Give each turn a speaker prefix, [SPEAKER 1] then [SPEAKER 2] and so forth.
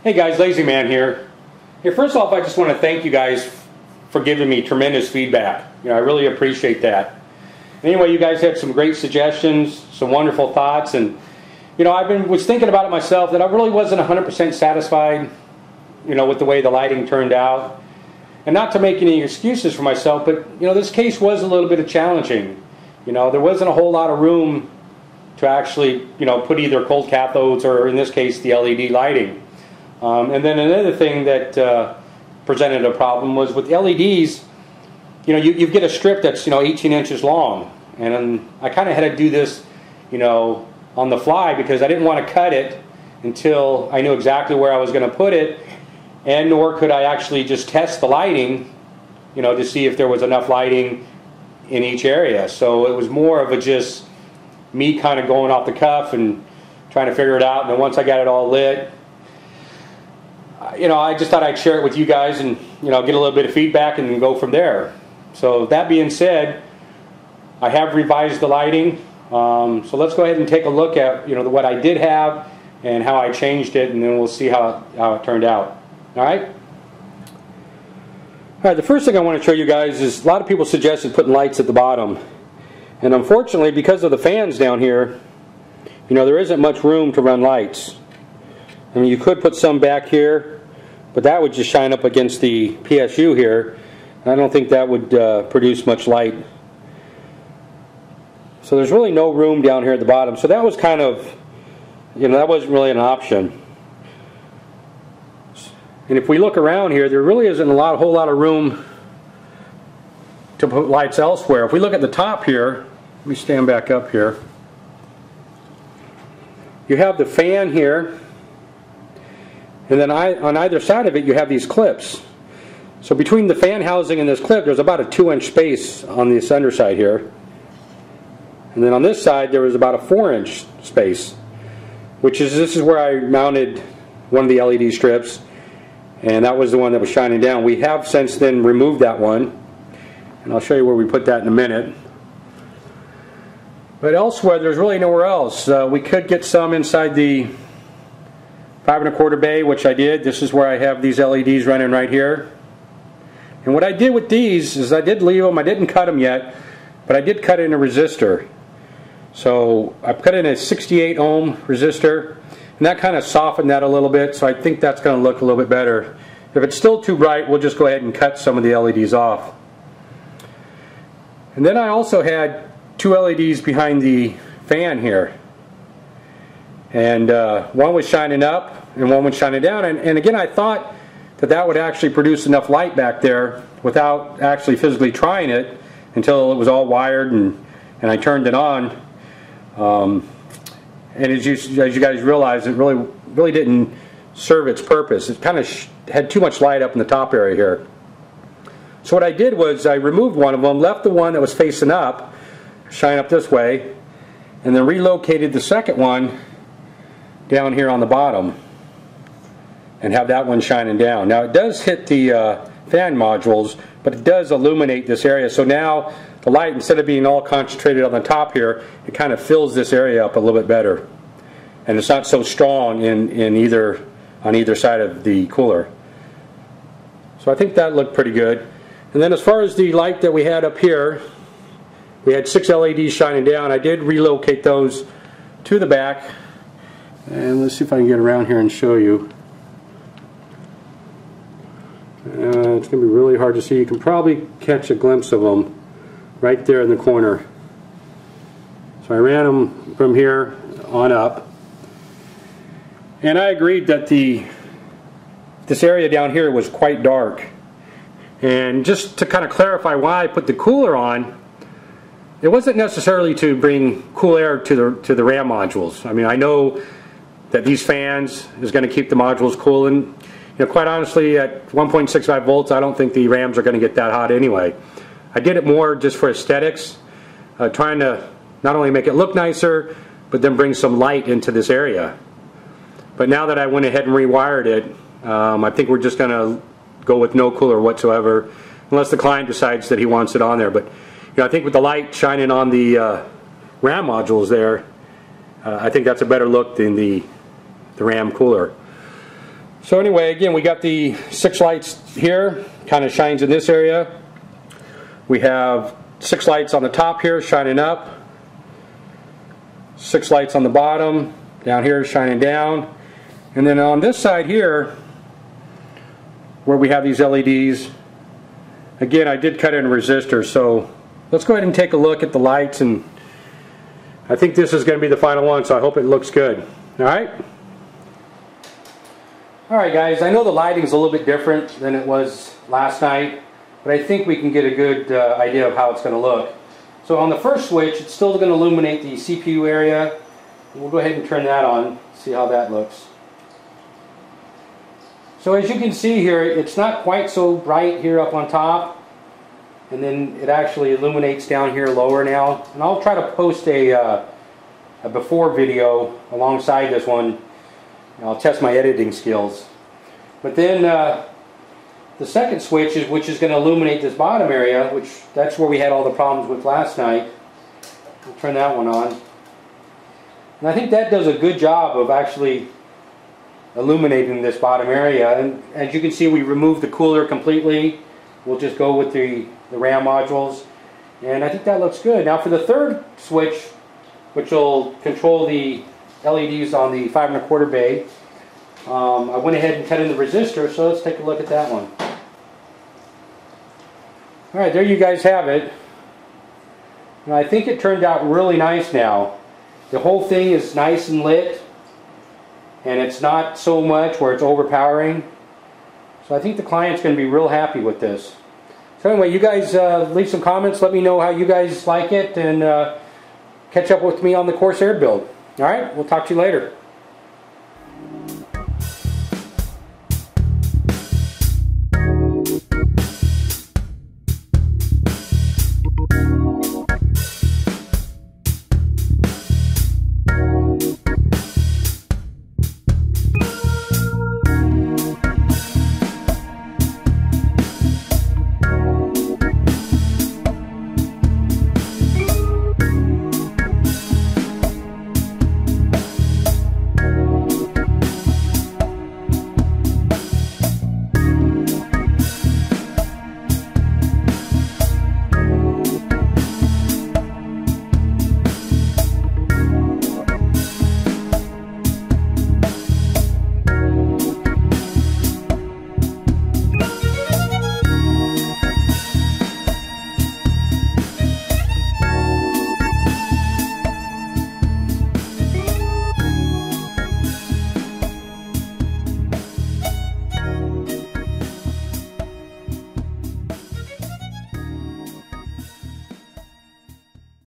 [SPEAKER 1] Hey guys, LazyMan here. Hey, first off, I just want to thank you guys for giving me tremendous feedback. I really appreciate that. Anyway, you guys had some great suggestions, some wonderful thoughts, and was thinking about it myself that I really wasn't 100% satisfied, with the way the lighting turned out. And not to make any excuses for myself, but this case was a little bit challenging. There wasn't a whole lot of room to actually, put either cold cathodes or, in this case, the LED lighting. And then another thing that presented a problem was with LEDs, you get a strip that's 18 inches long, and I kind of had to do this on the fly because I didn't want to cut it until I knew exactly where I was going to put it, and nor could I actually just test the lighting to see if there was enough lighting in each area. So it was more of a just me kind of going off the cuff and trying to figure it out, and then once I got it all lit, I just thought I'd share it with you guys and get a little bit of feedback and go from there. So that being said, I have revised the lighting. So let's go ahead and take a look at what I did have and how I changed it, and then we'll see how it turned out. All right. All right. The first thing I want to show you guys is a lot of people suggested putting lights at the bottom, and unfortunately, because of the fans down here, there isn't much room to run lights. I mean, you could put some back here, but that would just shine up against the PSU here. I don't think that would produce much light. So there's really no room down here at the bottom. So that was kind of, that wasn't really an option. And if we look around here, there really isn't a whole lot of room to put lights elsewhere. If we look at the top here, let me stand back up here. You have the fan here. And then on either side of it you have these clips. So between the fan housing and this clip there's about a 2-inch space on this underside here. And then on this side there was about a 4-inch space. This is where I mounted one of the LED strips. And that was the one that was shining down. We have since then removed that one. And I'll show you where we put that in a minute. But elsewhere there's really nowhere else. We could get some inside the 5 1/4 bay, which I did. This is where I have these LEDs running right here. And what I did with these is I did leave them. I didn't cut them yet, but I did cut in a resistor. So I put in a 68 ohm resistor, and that kind of softened that a little bit, so I think that's going to look a little bit better. If it's still too bright, we'll just go ahead and cut some of the LEDs off. And then I also had 2 LEDs behind the fan here. And one was shining up and one was shining down, and again I thought that would actually produce enough light back there without actually physically trying it until it was all wired and I turned it on. And as you guys realize, it really didn't serve its purpose. It kind of had too much light up in the top area here. So what I did was I removed one of them, left the one that was facing up, shine up this way, and then relocated the second one down here on the bottom and have that one shining down. Now it does hit the fan modules, but it does illuminate this area, so now the light, instead of being all concentrated on the top here, it kind of fills this area up a little bit better, and it's not so strong on either side of the cooler. So I think that looked pretty good. And then as far as the light that we had up here, we had 6 LEDs shining down. I did relocate those to the back. And let's see if I can get around here and show you. It's going to be really hard to see. You can probably catch a glimpse of them right there in the corner. So I ran them from here on up. And I agreed that this area down here was quite dark. And just to kind of clarify why I put the cooler on, it wasn't necessarily to bring cool air to the RAM modules. I mean, I know that these fans is going to keep the modules cool, and quite honestly, at 1.65 volts, I don't think the RAMs are going to get that hot anyway. I did it more just for aesthetics, trying to not only make it look nicer, but then bring some light into this area. But now that I went ahead and rewired it, I think we're just going to go with no cooler whatsoever, unless the client decides that he wants it on there. But I think with the light shining on the RAM modules there, I think that's a better look than the RAM cooler. So anyway, again, we got the 6 lights here, kind of shines in this area. We have 6 lights on the top here shining up, 6 lights on the bottom, down here shining down, and then on this side here where we have these LEDs, again, I did cut in resistors, so let's go ahead and take a look at the lights, and I think this is going to be the final one, so I hope it looks good. Alright? Alright guys, I know the lighting's a little bit different than it was last night, but I think we can get a good idea of how it's going to look. So on the first switch, it's still going to illuminate the CPU area. We'll go ahead and turn that on, see how that looks. So as you can see here, it's not quite so bright here up on top, and then it actually illuminates down here lower now. And I'll try to post a before video alongside this one. I'll test my editing skills. But then the second switch, which is going to illuminate this bottom area, which that's where we had all the problems with last night. I'll turn that one on. And I think that does a good job of actually illuminating this bottom area. And as you can see, we removed the cooler completely. We'll just go with the RAM modules. And I think that looks good. Now for the third switch, which will control the LEDs on the 5 1/4 bay, I went ahead and cut in the resistor, so let's take a look at that one. Alright, there you guys have it. Now, I think it turned out really nice now. The whole thing is nice and lit, and it's not so much where it's overpowering. So I think the client's going to be real happy with this. So anyway, you guys leave some comments, let me know how you guys like it, and catch up with me on the Corsair build. Alright, we'll talk to you later.